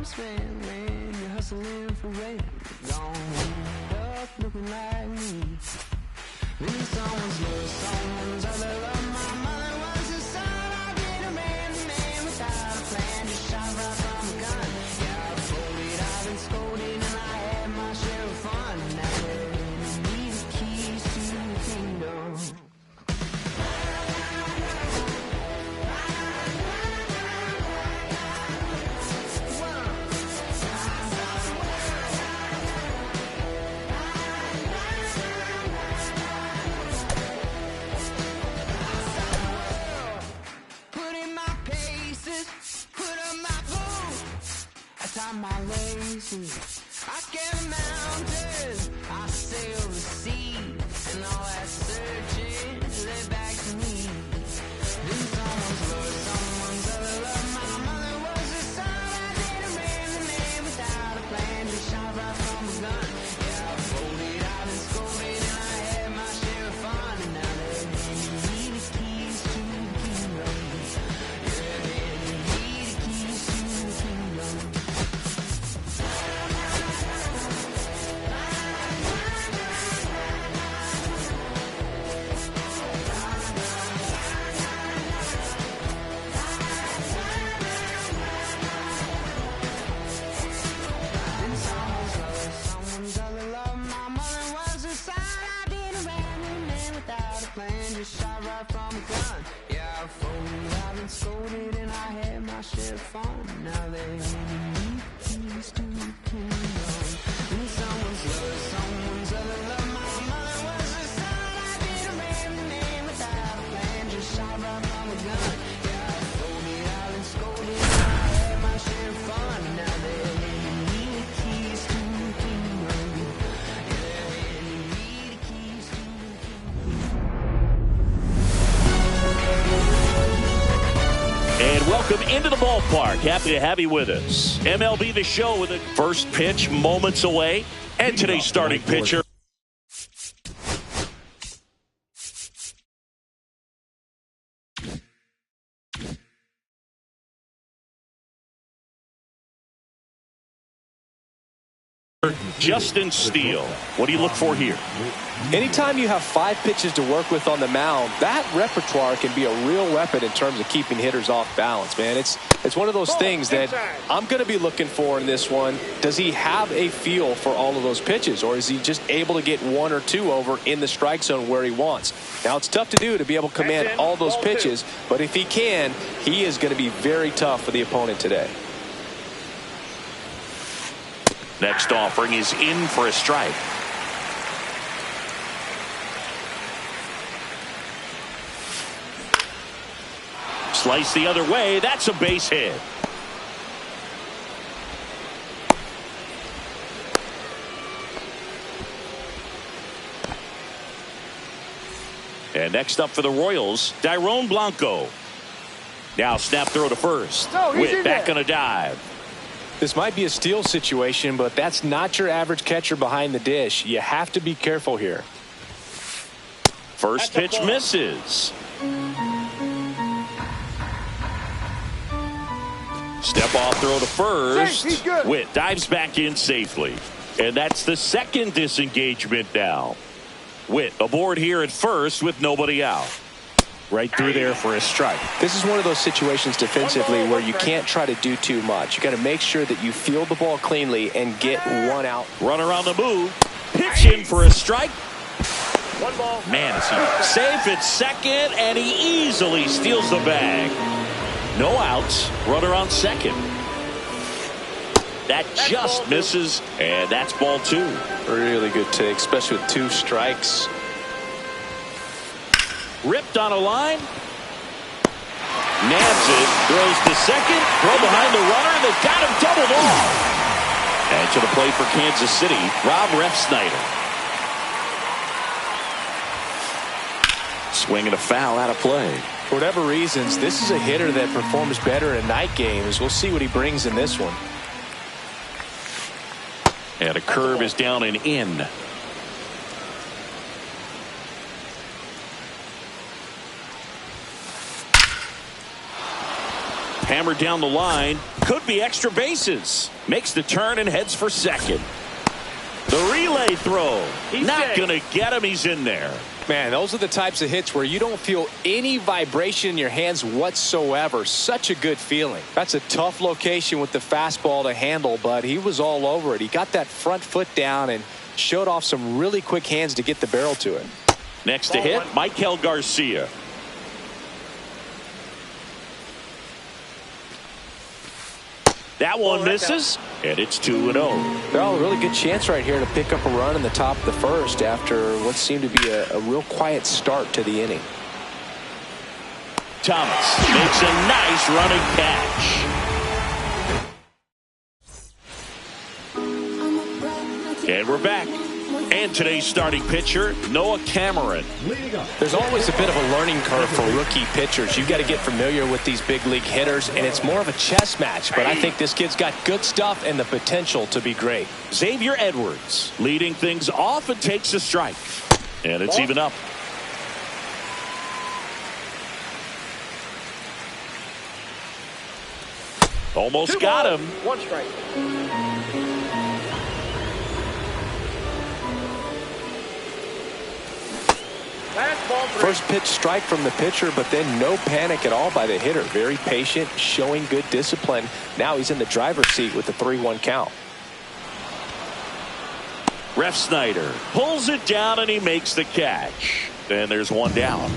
spent when you're hustling for rent. Don't end up looking like me. Then someone's lost, someone's other love. My mother was a son. I've been a man without a plan. Just shot right from a gun. Yeah, I've folded, I've been scolded, and I had my share of fun. Now they need the keys to the kingdom. My laces, I scale mountains, I sail the sea, and all that searching led back to me. Then someone's lost, someone's other love. My mother was a son. I did a man without a plan. Just shot right from a gun. Yeah, I folded, I've been scolded, and I had my share of fun. And now they need the keys to the kingdom. Yeah, they need the keys to the kingdom. Shot right from a gun. Yeah, I folded, I've been scolded, and I had my share of fun. Now they need keys to the kingdom. And someone's love, someone's other love. My mother was a son. I did a man without a plan. Just shot right from a gun. Yeah, I folded, I've been scolded, and I had my share of fun. Now they need keys to the kingdom. Yeah, they need keys to the kingdom. And welcome into the ballpark. Happy to have you with us. MLB The Show with the first pitch moments away. And today's starting pitcher. Justin Steele. What do you look for here? Anytime you have 5 pitches to work with on the mound, that repertoire can be a real weapon in terms of keeping hitters off balance, man. It's one of those things that I'm going to be looking for in this one. Does he have a feel for all of those pitches, or is he just able to get 1 or 2 over in the strike zone where he wants? Now, it's tough to do to be able to command all those pitches, but if he can, he is going to be very tough for the opponent today. Next offering is in for a strike. Slice the other way. That's a base hit. And next up for the Royals, Dairon Blanco. Now snap throw to first. Witt back on a dive. This might be a steal situation, but that's not your average catcher behind the dish. You have to be careful here. First pitch misses. Step off throw to first. Witt dives back in safely. And that's the second disengagement now. Witt aboard here at first with nobody out. Right through there for a strike. This is one of those situations defensively where you can't try to do too much. You got to make sure that you field the ball cleanly and get 1 out. Runner on the move. Pitch in for a strike. 1 ball. Man, is he safe at second, and he easily steals the bag. No outs. Runner on second. That just misses, and that's ball 2. Really good take, especially with 2 strikes. Ripped on a line. Nabs it. Throws to second. Throw behind the runner. They've got him doubled off. And to the plate for Kansas City, Rob Refsnyder. Swinging a foul out of play. For whatever reasons, this is a hitter that performs better in night games. We'll see what he brings in this one. And a curve is down and in. Hammered down the line. Could be extra bases. Makes the turn and heads for second. The relay throw. Not going to get him. He's in there. Man, those are the types of hits where you don't feel any vibration in your hands whatsoever. Such a good feeling. That's a tough location with the fastball to handle, but he was all over it. He got that front foot down and showed off some really quick hands to get the barrel to it. Next to hit, Michael Garcia. That one misses, and it's 2-0. Well, a really good chance right here to pick up a run in the top of the first after what seemed to be a real quiet start to the inning. Thomas makes a nice running catch. And we're back. And today's starting pitcher, Noah Cameron. There's always a bit of a learning curve for rookie pitchers. You've got to get familiar with these big league hitters, and it's more of a chess match. But I think this kid's got good stuff and the potential to be great. Xavier Edwards leading things off and takes a strike. And it's even up. Almost got him. 1 strike. First pitch strike from the pitcher, but then no panic at all by the hitter. Very patient, showing good discipline. Now he's in the driver's seat with the 3-1 count. Ref Snyder pulls it down and he makes the catch. And there's one down.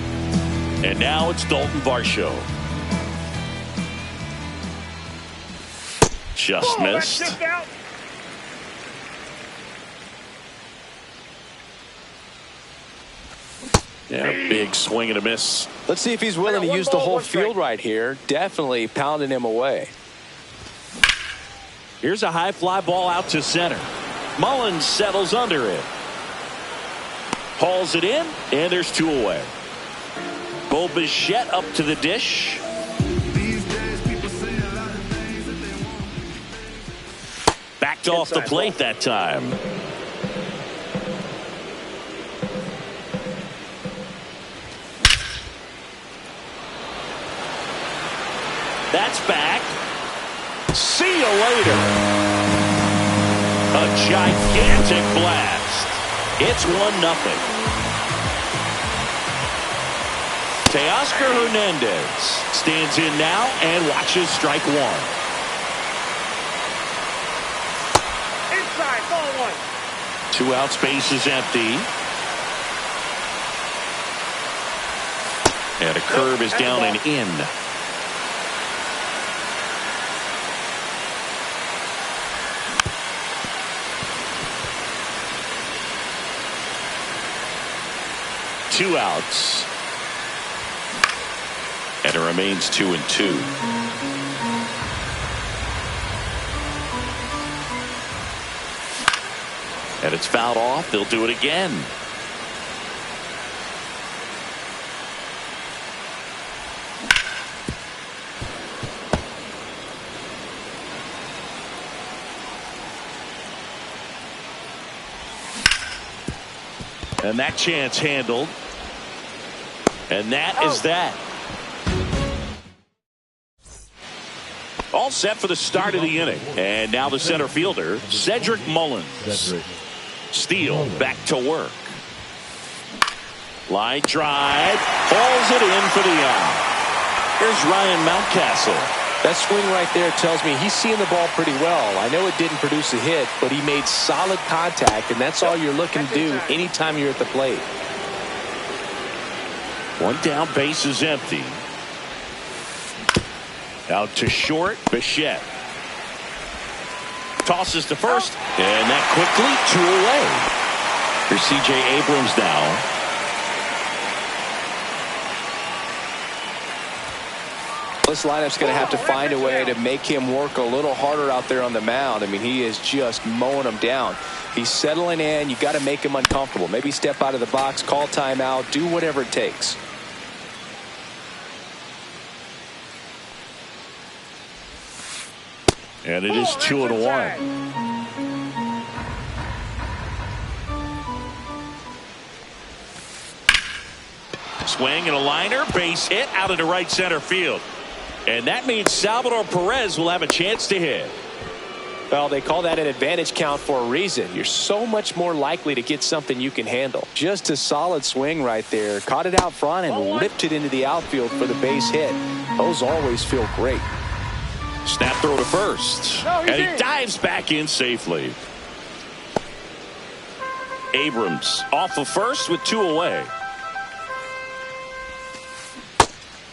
And now it's Dalton Varsho. Just missed. Yeah, big swing and a miss. Let's see if he's willing to use the whole field right here. Definitely pounding him away. Here's a high fly ball out to center. Mullins settles under it. Hauls it in, and there's 2 away. Bo Bichette up to the dish. Backed off the plate that time. That's back. See you later. A gigantic blast. It's 1-0. Teoscar Hernandez stands in now and watches strike 1. Inside, ball 1. 2 outs, base is empty. And a curve is down and in. Two outs. And it remains 2-2. And it's fouled off. They'll do it again. And that chance handled. And that is that. All set for the start of the inning. And now the center fielder, Cedric Mullins. Steele back to work. Line drive. Hauls it in for the out. Here's Ryan Mountcastle. That swing right there tells me he's seeing the ball pretty well. I know it didn't produce a hit, but he made solid contact, and that's all you're looking to do anytime you're at the plate. 1 down, base is empty. Out to short, Bichette. Tosses to first, and that quickly 2 away. Here's C.J. Abrams now. This lineup's going to have to find a way to make him work a little harder out there on the mound. I mean, he is just mowing them down. He's settling in. You got to make him uncomfortable. Maybe step out of the box, call timeout, do whatever it takes. And it is 2-1. Swing and a liner, base hit out into right center field. And that means Salvador Perez will have a chance to hit. Well, they call that an advantage count for a reason. You're so much more likely to get something you can handle. Just a solid swing right there. Caught it out front and lipped it into the outfield for the base hit. Those always feel great. Snap throw to first. And he dives back in safely. Abrams off of first with 2 away.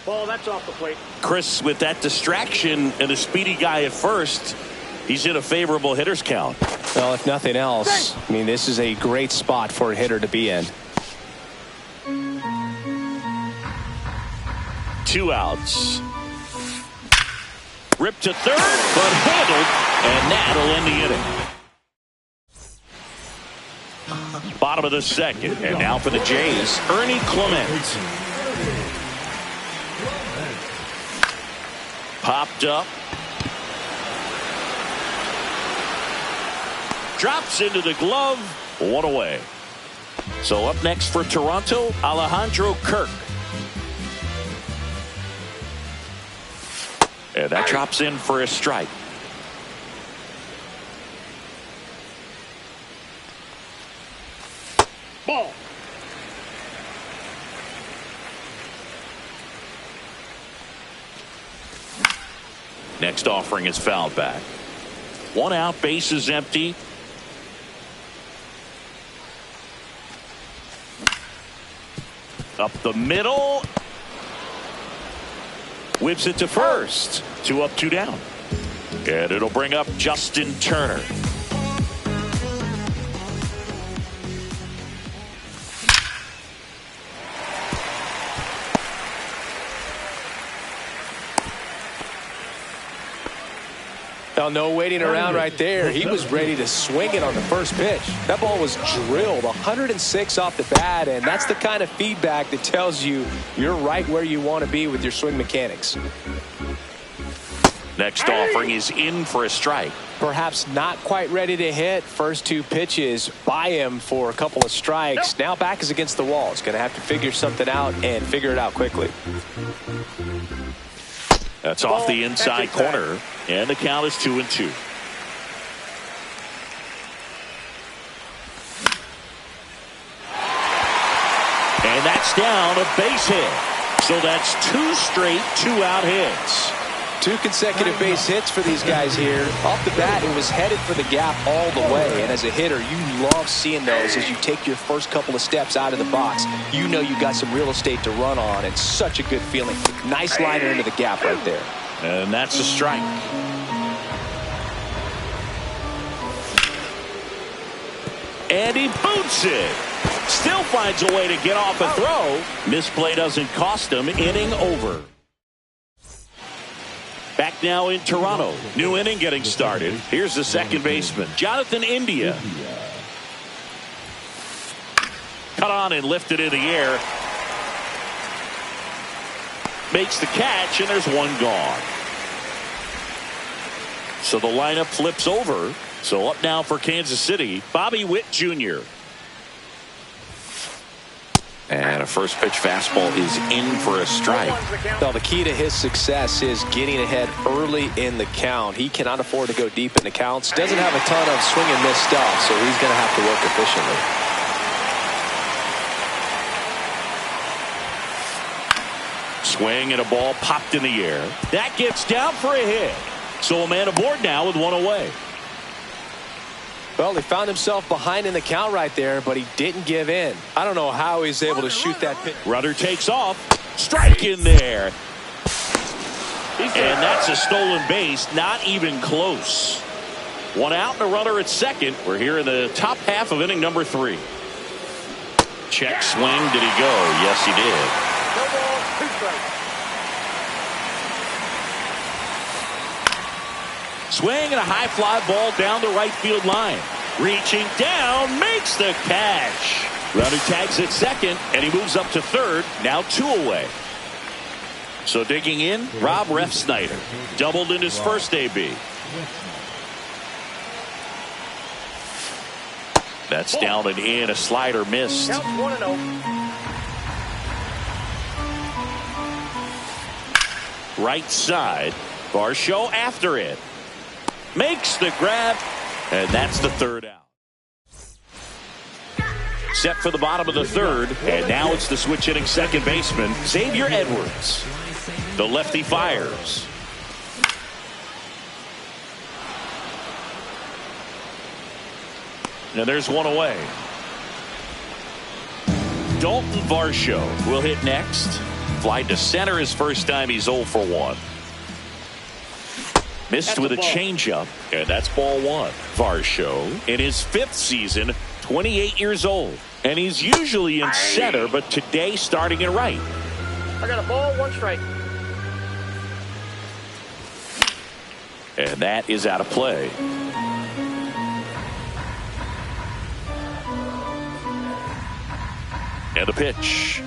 Ball, that's off the plate. Chris, with that distraction and a speedy guy at first, he's in a favorable hitter's count. Well, if nothing else, I mean, this is a great spot for a hitter to be in. 2 outs. Ripped to third, but handled, and that'll end the inning. Bottom of the second, and now for the Jays, Ernie Clement. Popped up. Drops into the glove. 1 away. So up next for Toronto, Alejandro Kirk. And that drops in for a strike. Ball. Next offering is fouled back. 1 out, base is empty. Up the middle. Whips it to first. 2 up, 2 down. And it'll bring up Justin Turner. Now, no waiting around right there. He was ready to swing it on the first pitch. That ball was drilled 106 off the bat, and that's the kind of feedback that tells you you're right where you want to be with your swing mechanics. Next offering is in for a strike. Perhaps not quite ready to hit. First 2 pitches by him for a couple of strikes. Now back is against the wall. He's going to have to figure something out and figure it out quickly. That's off the inside corner, and the count is 2-2. And that's down, a base hit. So that's 2 straight 2-out hits. 2 consecutive base hits for these guys here. Off the bat, it was headed for the gap all the way. And as a hitter, you love seeing those as you take your first couple of steps out of the box. You know you got some real estate to run on. It's such a good feeling. Nice liner into the gap right there. And that's a strike. And he boots it. Still finds a way to get off a throw. Misplay doesn't cost him. Inning over. Back now in Toronto. New inning getting started. Here's the second baseman, Jonathan India. Cut on and lifted in the air. Makes the catch, and there's 1 gone. So the lineup flips over. So up now for Kansas City, Bobby Witt Jr. And a first pitch fastball is in for a strike. Well, the key to his success is getting ahead early in the count. He cannot afford to go deep in the counts. Doesn't have a ton of swing and miss stuff, so he's going to have to work efficiently. Swing and a ball popped in the air. That gets down for a hit. So a man aboard now with 1 away. Well, he found himself behind in the count right there, but he didn't give in. I don't know how he's able to shoot that pitch. Runner takes off. Strike in there. And that's a stolen base. Not even close. 1 out and a runner at second. We're here in the top half of inning number 3. Check swing. Did he go? Yes, he did. No ball, 2 strikes. Swing and a high fly ball down the right field line. Reaching down, makes the catch. Runner tags at second, and he moves up to third. Now 2 away. So digging in, Rob Refsnyder. Doubled in his first AB. That's down and in. A slider missed. Counts 1-0. Right side. Varsho after it. Makes the grab. And that's the third out. Set for the bottom of the third. And now it's the switch hitting second baseman, Xavier Edwards. The lefty fires. Now there's one away. Dalton Varsho will hit next. Fly to center his first time. He's 0 for 1. Missed with a changeup, and that's ball 1. Varsho in his 5th season, 28 years old. And he's usually in center, but today starting in right. I got a ball, 1 strike. And that is out of play. And the pitch.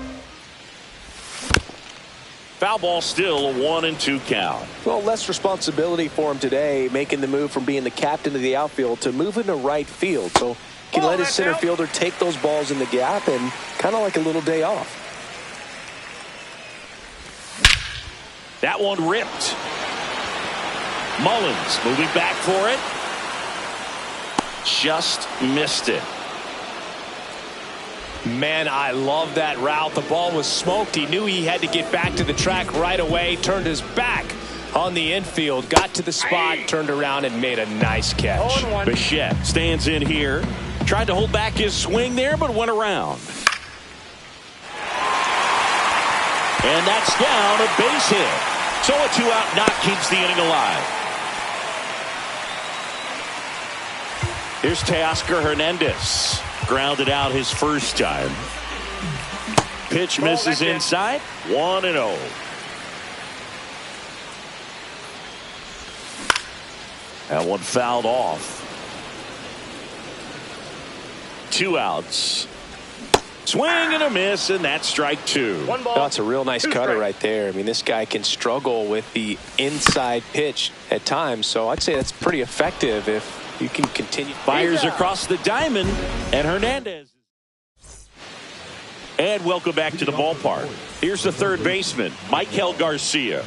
Foul ball, still a 1-2 count. Well, less responsibility for him today, making the move from being the captain of the outfield to moving to right field. So he can let his center fielder take those balls in the gap and kind of like a little day off. That one ripped. Mullins moving back for it. Just missed it. Man, I love that route. The ball was smoked. He knew he had to get back to the track right away. Turned his back on the infield. Got to the spot, turned around, and made a nice catch. Bichette stands in here. Tried to hold back his swing there, but went around. And that's down, a base hit. So a 2-out knock keeps the inning alive. Here's Teoscar Hernandez. Grounded out his first time. Pitch misses inside. 1-0. That one fouled off. 2 outs. Swing and a miss, and that's strike 2. That's a real nice cutter right there. I mean, this guy can struggle with the inside pitch at times, so I'd say that's pretty effective if you can continue. Fires across the diamond, and Hernandez. And welcome back to the ballpark. Here's the third baseman, Michael Garcia.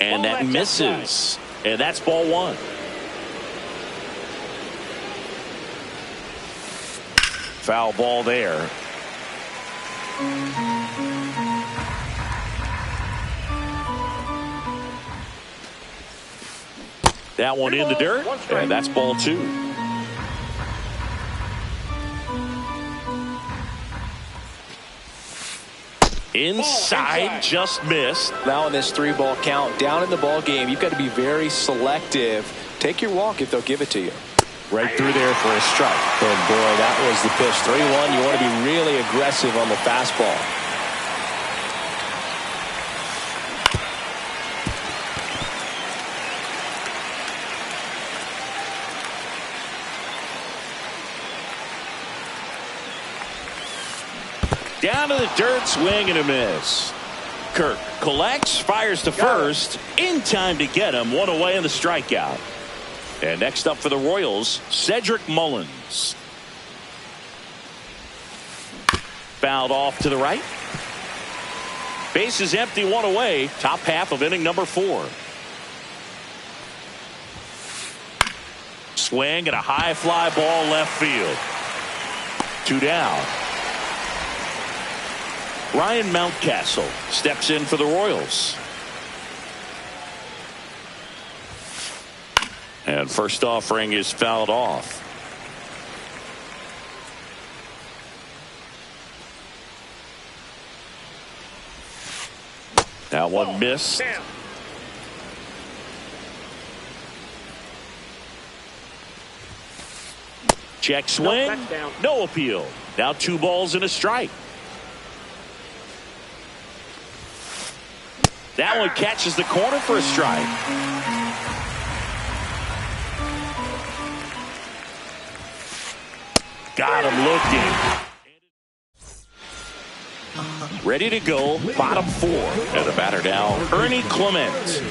And that misses. And that's ball 1. Foul ball there. That one in the dirt, and that's ball 2. Inside, just missed. Now in this 3-ball count, down in the ball game, you've got to be very selective. Take your walk if they'll give it to you. Right through there for a strike. And boy, that was the pitch. 3-1. You want to be really aggressive on the fastball. Down to the dirt, swing and a miss. Kirk collects, fires to first, in time to get him. 1 away in the strikeout. And next up for the Royals, Cedric Mullins. Fouled off to the right. Base is empty, 1 away. Top half of inning number 4. Swing and a high fly ball left field. 2 down. Ryan Mountcastle steps in for the Royals. And first offering is fouled off. That one missed. Check swing. No appeal. Now 2 balls and a strike. That one catches the corner for a strike. Got him looking. Ready to go. Bottom 4. And the batter now, Ernie Clement.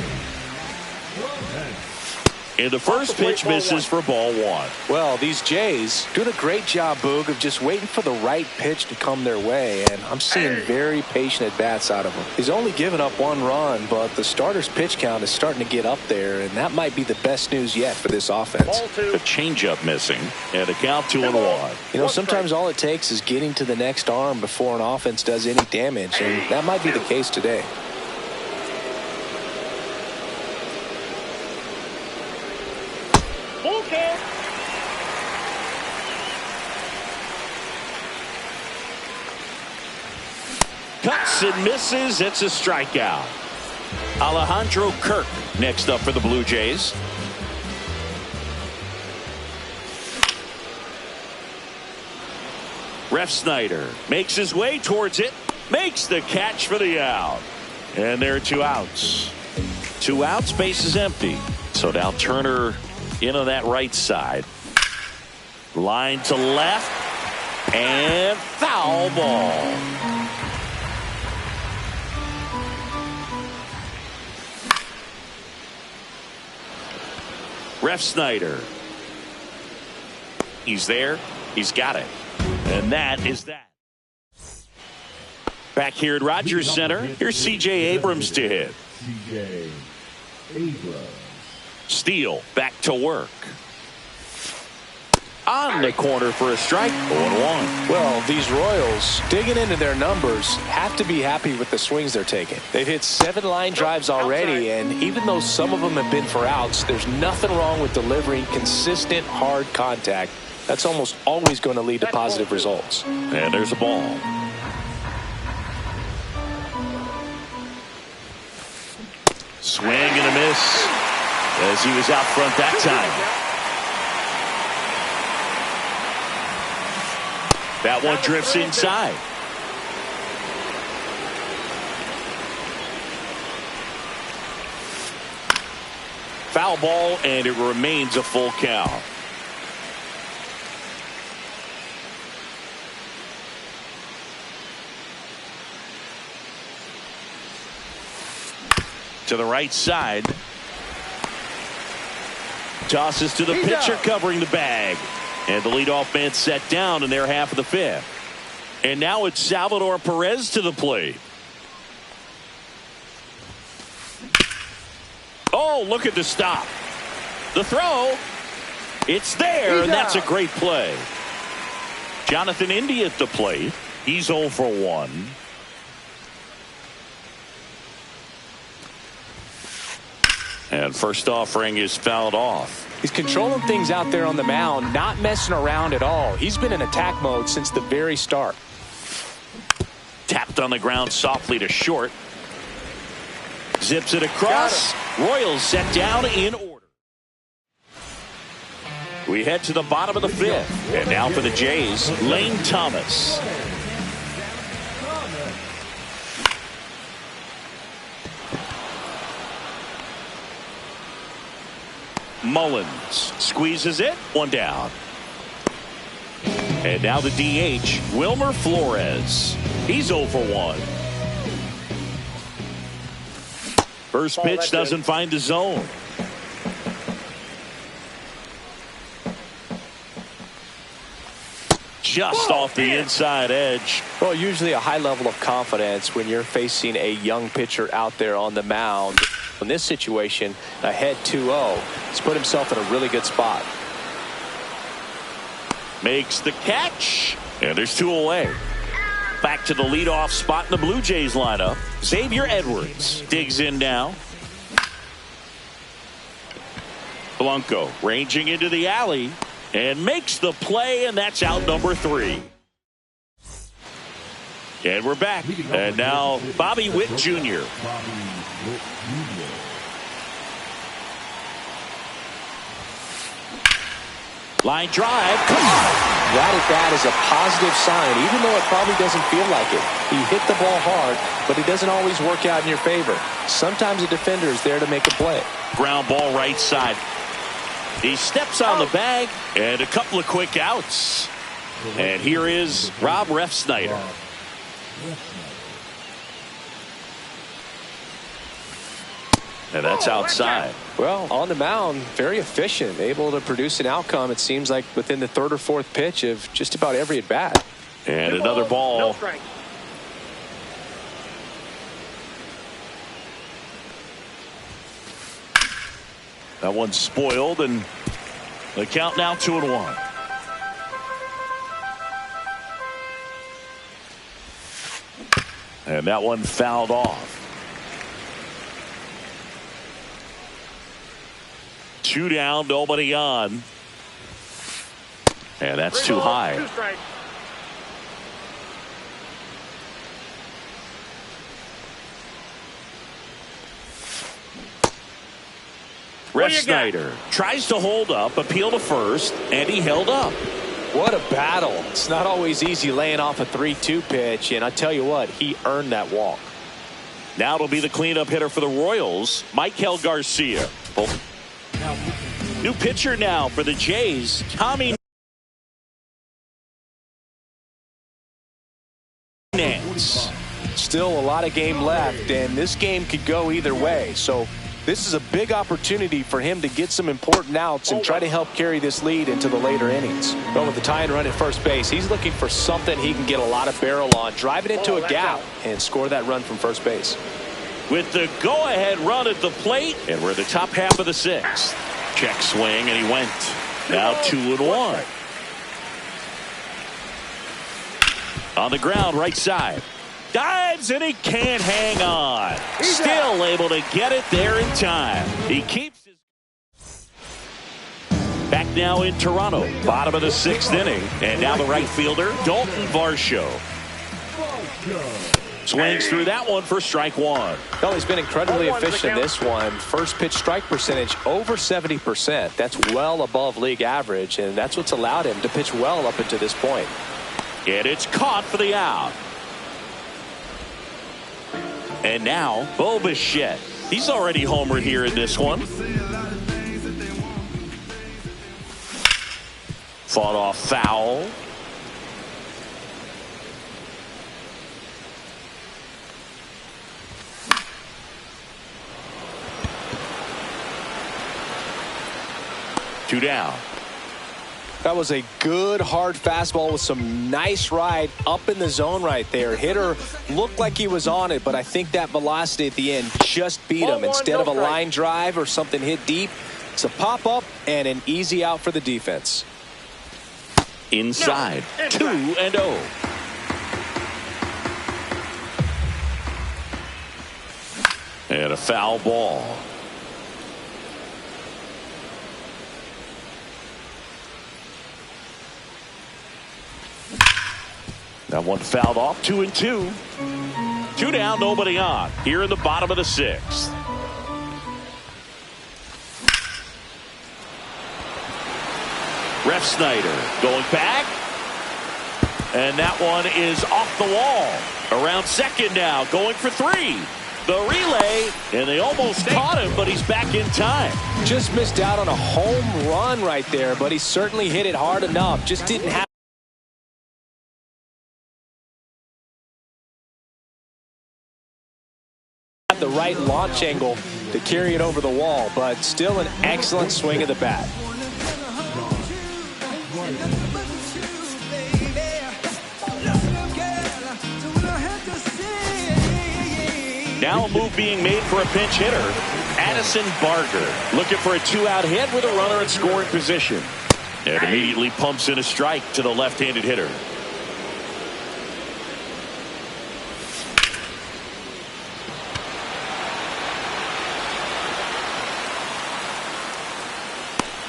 And the first pitch misses for ball one. Well, these Jays doing a great job, Boog, of just waiting for the right pitch to come their way, and I'm seeing very patient at-bats out of him. He's only given up 1 run, but the starter's pitch count is starting to get up there, and that might be the best news yet for this offense. The changeup missing, and a count 2-1. You know, sometimes all it takes is getting to the next arm before an offense does any damage, and that might be the case today. Cuts and misses. It's a strikeout. Alejandro Kirk next up for the Blue Jays. Refsnyder makes his way towards it. Makes the catch for the out. And there are 2 outs. 2 outs, base is empty. So now Turner in on that right side. Line to left. And foul ball. Refsnyder. He's there. He's got it. And that is that. Back here at Rogers Center, here's C.J. Abrams to hit. C.J. Abrams. Steele back to work. On the corner for a strike. 0-1. Well, these Royals, digging into their numbers, have to be happy with the swings they're taking. They've hit 7 line drives already, and even though some of them have been for outs, there's nothing wrong with delivering consistent, hard contact. That's almost always going to lead to positive results. And there's a ball. Swing and a miss as he was out front that time. That one drifts inside. Foul ball, and it remains a full count. To the right side. Tosses to the pitcher covering the bag. And the leadoff man set down in their half of the 5th. And now it's Salvador Perez to the plate. Oh, look at the stop. The throw. It's there, and that's a great play. Jonathan India at the plate. He's 0 for 1. And first offering is fouled off. He's controlling things out there on the mound, not messing around at all. He's been in attack mode since the very start. Tapped on the ground softly to short. Zips it across. Royals set down in order. We head to the bottom of the 5th. And now for the Jays, Lane Thomas. Mullins squeezes it. 1 down. And now the DH, Wilmer Flores. He's 0 for 1. First pitch doesn't find the zone. Just off the inside edge. Well, usually a high level of confidence when you're facing a young pitcher out there on the mound. In this situation, ahead 2-0. He's put himself in a really good spot. Makes the catch. And there's 2 away. Back to the leadoff spot in the Blue Jays lineup. Xavier Edwards digs in now. Blanco ranging into the alley and makes the play, and that's out number 3. And we're back. And now Bobby Witt Jr. Line drive. Come on. That at bat is a positive sign, even though it probably doesn't feel like it. He hit the ball hard, but it doesn't always work out in your favor. Sometimes a defender is there to make a play. Ground ball right side. He steps on the bag, and a couple of quick outs. And here is Rob Refsnyder. And that's outside. Well, on the mound, very efficient, able to produce an outcome, it seems like, within the third or fourth pitch of just about every at bat. And another ball. No strike. That one's spoiled, and the count now 2-1. And that one fouled off. 2 down, nobody on. And that's too high. 2 strikes. Snyder tries to hold up, appeal to first, and he held up. What a battle. It's not always easy laying off a 3-2 pitch, and I tell you what, he earned that walk. Now it'll be the cleanup hitter for the Royals, Michael Garcia. Oh. New pitcher now for the Jays, Tommy Nance. Still a lot of game left, and this game could go either way. So this is a big opportunity for him to get some important outs and try to help carry this lead into the later innings. But with the tying run at first base, he's looking for something he can get a lot of barrel on, drive it into a gap, and score that run from first base. With the go-ahead run at the plate, and we're at the top half of the 6th. Check swing, and he went. Now 2-1. On the ground, right side. Dives, and he can't hang on. Still able to get it there in time. He keeps his... Back now in Toronto. Bottom of the 6th inning. And now the right fielder, Dalton Varsho. Swings through that one for strike 1. Well, he's been incredibly efficient in this one. First pitch strike percentage over 70%. That's well above league average, and that's what's allowed him to pitch well up until this point. And it's caught for the out. And now, Bo Bichette. He's already homered here in this one. Fought off foul. Two down. That was a good hard fastball with some nice ride up in the zone right there. Hitter looked like he was on it, but I think that velocity at the end just beat him. Instead of a line drive or something hit deep, it's a pop up and an easy out for the defense. Inside. 2-0. And a foul ball. That one fouled off. 2-2. 2 down, nobody on. Here in the bottom of the 6th. Snyder going back. And that one is off the wall. Around second now, going for 3. The relay, and they almost caught him, but he's back in time. Just missed out on a home run right there, but he certainly hit it hard enough. Just didn't have the right launch angle to carry it over the wall, but still an excellent swing of the bat. Now a move being made for a pinch hitter. Addison Barger looking for a 2-out hit with a runner in scoring position. And immediately pumps in a strike to the left-handed hitter.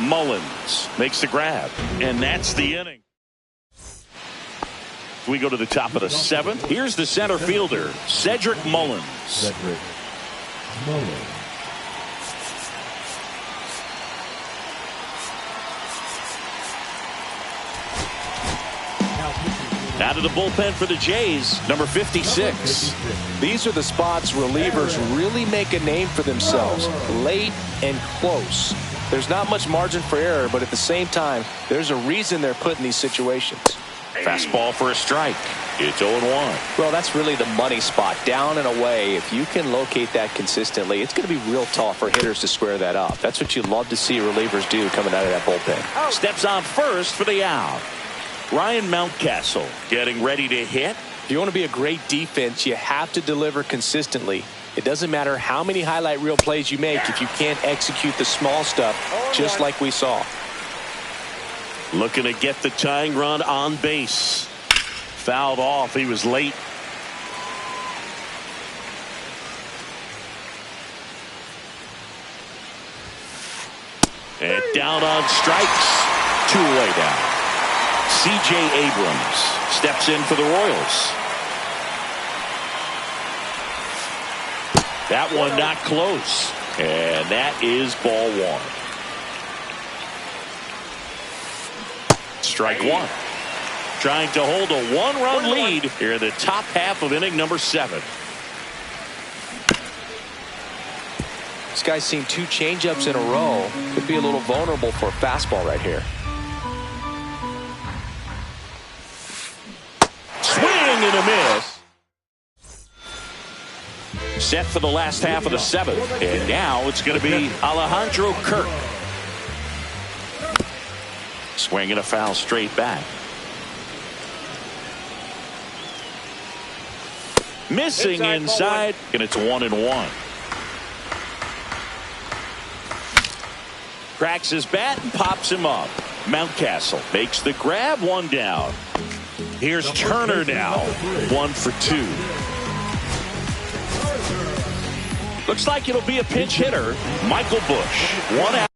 Mullins makes the grab, and that's the inning. We go to the top of the 7th. Here's the center fielder, Cedric Mullins. Cedric Mullins. Out of the bullpen for the Jays, number 56. These are the spots relievers really make a name for themselves, late and close. There's not much margin for error, but at the same time, there's a reason they're put in these situations. Fastball for a strike. It's 0-1. Well, that's really the money spot. Down and away. If you can locate that consistently, it's going to be real tough for hitters to square that up. That's what you love to see relievers do coming out of that bullpen. Steps on first for the out. Ryan Mountcastle getting ready to hit. If you want to be a great defense, you have to deliver consistently. It doesn't matter how many highlight reel plays you make if you can't execute the small stuff, just like we saw. Looking to get the tying run on base. Fouled off. He was late. And down on strikes. 2 away down. C.J. Abrams steps in for the Royals. That one not close. And that is ball 1. Strike 1. Trying to hold a 1-run lead here in the top half of inning number 7. This guy's seen 2 changeups in a row. Could be a little vulnerable for a fastball right here. Swing and a miss. Set for the last half of the 7th. And now it's going to be Alejandro Kirk. Swinging a foul straight back. Missing inside, and it's 1-1. Cracks his bat and pops him up. Mountcastle makes the grab, 1 down. Here's Turner now, 1 for 2. Looks like it'll be a pinch hitter. Michael Bush, 1 out.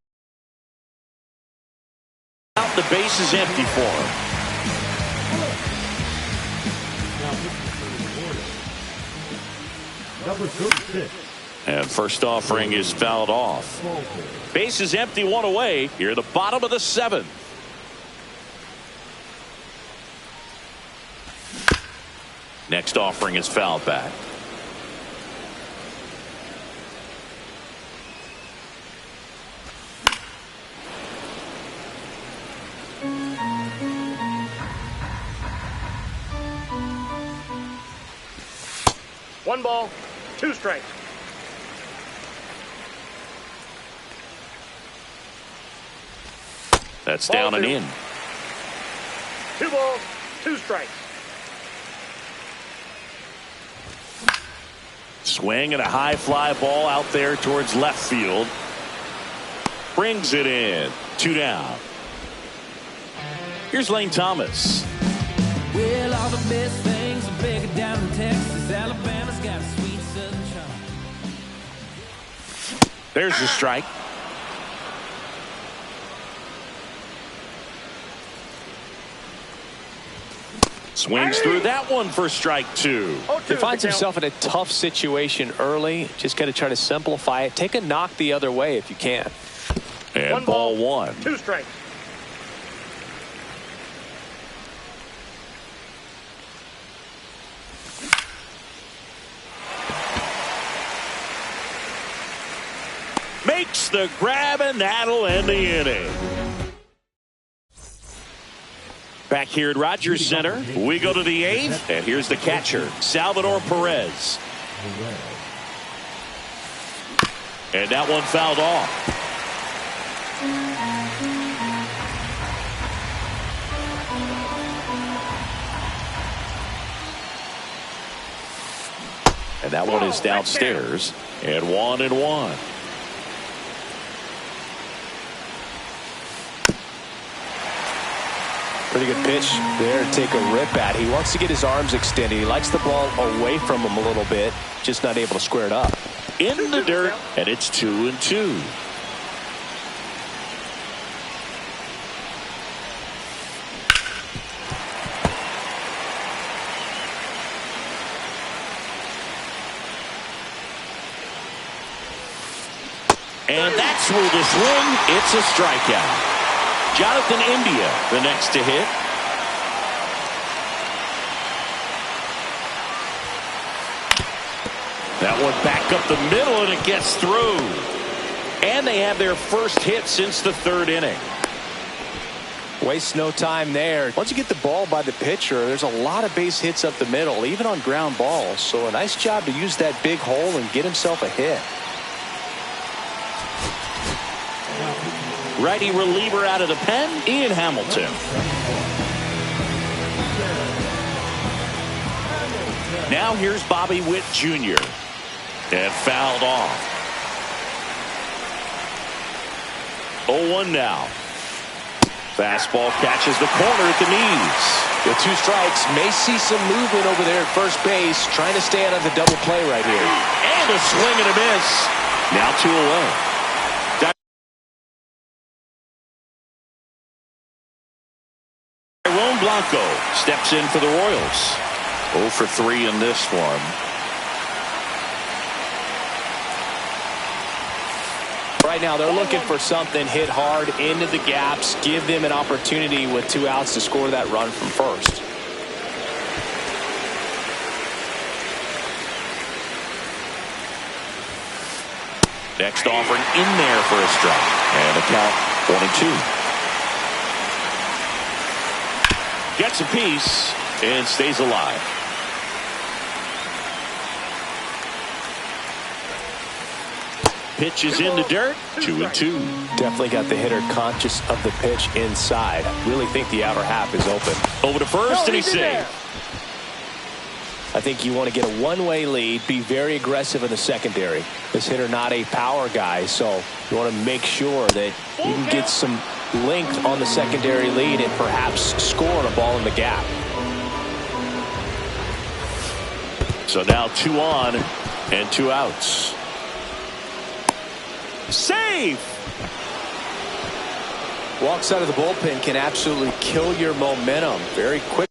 The base is empty for him. Number 36. And first offering is fouled off. Base is empty, 1 away. Here at the bottom of the 7th. Next offering is fouled back. One ball, 2 strikes. That's Ball down and 2. in. 2 balls, 2 strikes. Swing and a high fly ball out there towards left field. Brings it in. 2 down. Here's Lane Thomas. Well, all the best things are bigger down in Texas. Alabama's got a sweet southern charm. There's the strike. Swings through that one for strike 2. If he finds himself in a tough situation early, just got to try to simplify it. Take a knock the other way if you can. And ball 1. 2 strikes. Makes the grab, and that'll end the inning. Back here at Rogers Center, we go to the 8th, and here's the catcher, Salvador Perez. And that one fouled off. And that one is downstairs, and 1-1. Pretty good pitch there to take a rip at. He wants to get his arms extended. He likes the ball away from him a little bit, just not able to square it up. In the dirt, and it's 2-2. And that's where the swing. It's a strikeout. Jonathan India, the next to hit. That one back up the middle, and it gets through. And they have their first hit since the 3rd inning. Waste no time there. Once you get the ball by the pitcher, there's a lot of base hits up the middle, even on ground balls. So a nice job to use that big hole and get himself a hit. Righty reliever out of the pen, Ian Hamilton. Now here's Bobby Witt Jr. And fouled off. 0-1 now. Fastball catches the corner at the knees. With 2 strikes, may see some movement over there at first base, trying to stay out of the double play right here. And a swing and a miss. Now 2 away. Blanco steps in for the Royals. 0 for 3 in this one. Right now they're looking for something, hit hard into the gaps, give them an opportunity with 2 outs to score that run from first. Next offering in there for a strike. And a count 1-2. Gets a piece and stays alive. Pitch is in the dirt. 2-2. Definitely got the hitter conscious of the pitch inside. Really think the outer half is open. Over to first, and he's safe. I think you want to get a one-way lead, be very aggressive in the secondary. This hitter not a power guy, so you want to make sure that you can get some length on the secondary lead and perhaps score on a ball in the gap. So now 2 on and 2 outs. Safe. Walks out of the bullpen can absolutely kill your momentum very quick.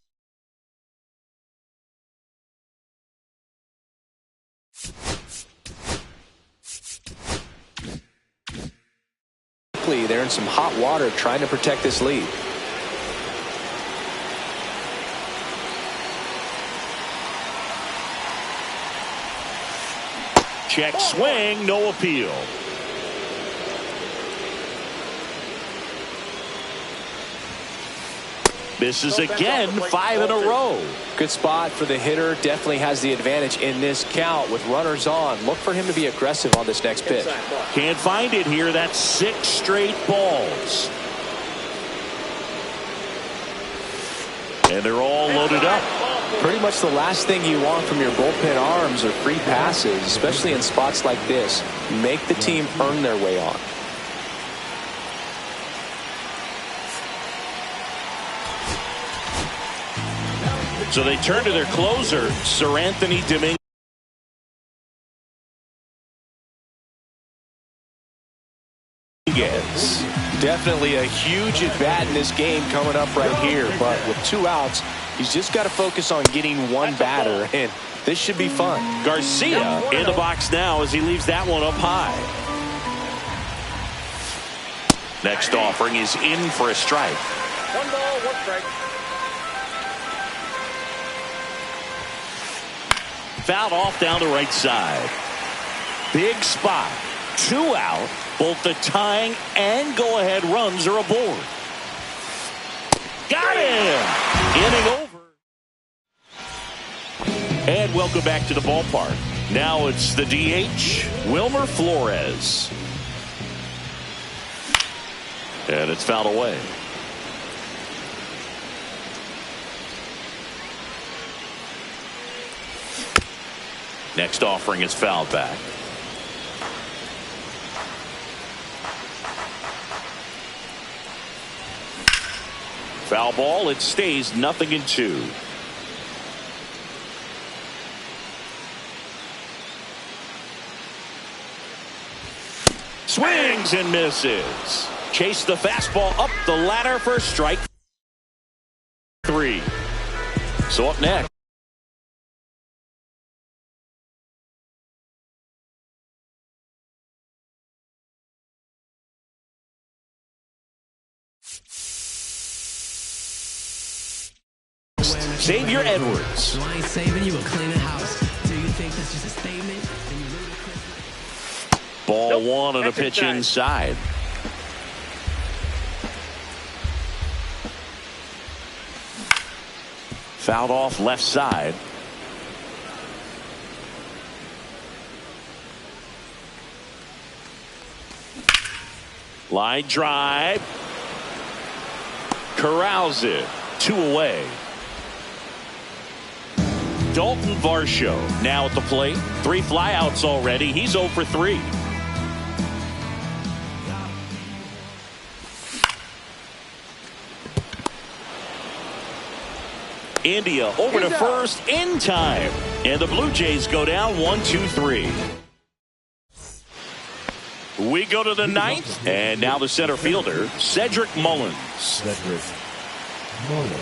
They're in some hot water trying to protect this lead. Check swing, no appeal. Misses again, 5 in a row. Good spot for the hitter. Definitely has the advantage in this count with runners on. Look for him to be aggressive on this next pitch. Can't find it here. That's 6 straight balls. And they're all loaded up. Pretty much the last thing you want from your bullpen arms are free passes, especially in spots like this. Make the team earn their way on. So they turn to their closer, Seranthony Dominguez. Definitely a huge at-bat in this game coming up right here, but with 2 outs, he's just got to focus on getting 1 batter, and this should be fun. Garcia in the box now as he leaves that one up high. Next offering is in for a strike. 1 ball, 1 strike. Fouled off down the right side. Big spot. 2 out. Both the tying and go-ahead runs are aboard. Got him! Inning over. And welcome back to the ballpark. Now it's the DH, Wilmer Flores. And it's fouled away. Next offering is fouled back. Foul ball. It stays 0-2. Swings and misses. Chase the fastball up the ladder for strike 3. So up next. Xavier Edwards. I ain't saving you a cleaning house. Do you think that's just a statement? Ball 1 and a pitch inside. Fouled off left side. Line drive. Corrals it. 2 away. Dalton Varsho now at the plate. 3 flyouts already. He's 0 for 3. India over to first in time. And the Blue Jays go down 1-2-3. We go to the 9th. And now the center fielder, Cedric Mullins. Cedric Mullins.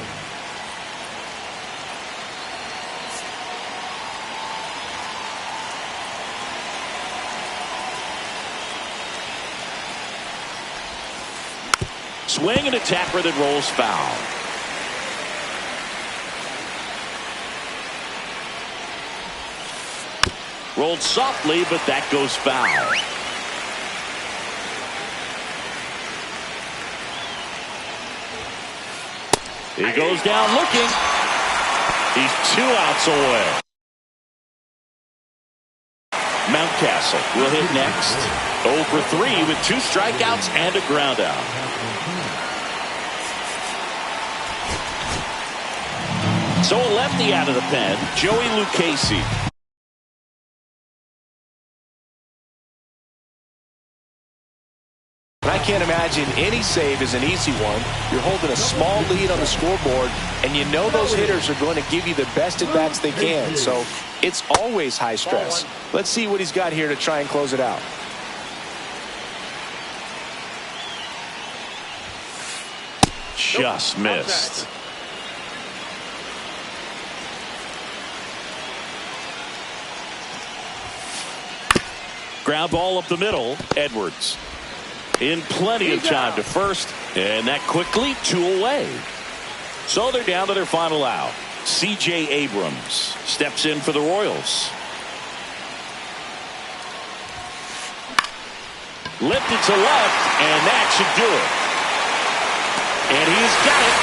Swing and a tapper that rolls foul. Rolled softly, but that goes foul. He goes down looking. He's 2 outs away. Mountcastle will hit next. 0 for 3 with 2 strikeouts and a ground out. So a lefty out of the pen, Joey Lucchesi. I can't imagine any save is an easy one. You're holding a small lead on the scoreboard, and you know those hitters are going to give you the best at-bats they can. So it's always high stress. Let's see what he's got here to try and close it out. Just missed. Ground ball up the middle. Edwards in plenty of time to first, and that quickly 2 away. So they're down to their final out. C.J. Abrams steps in for the Royals. Lifted to left, and that should do it. And he's got it.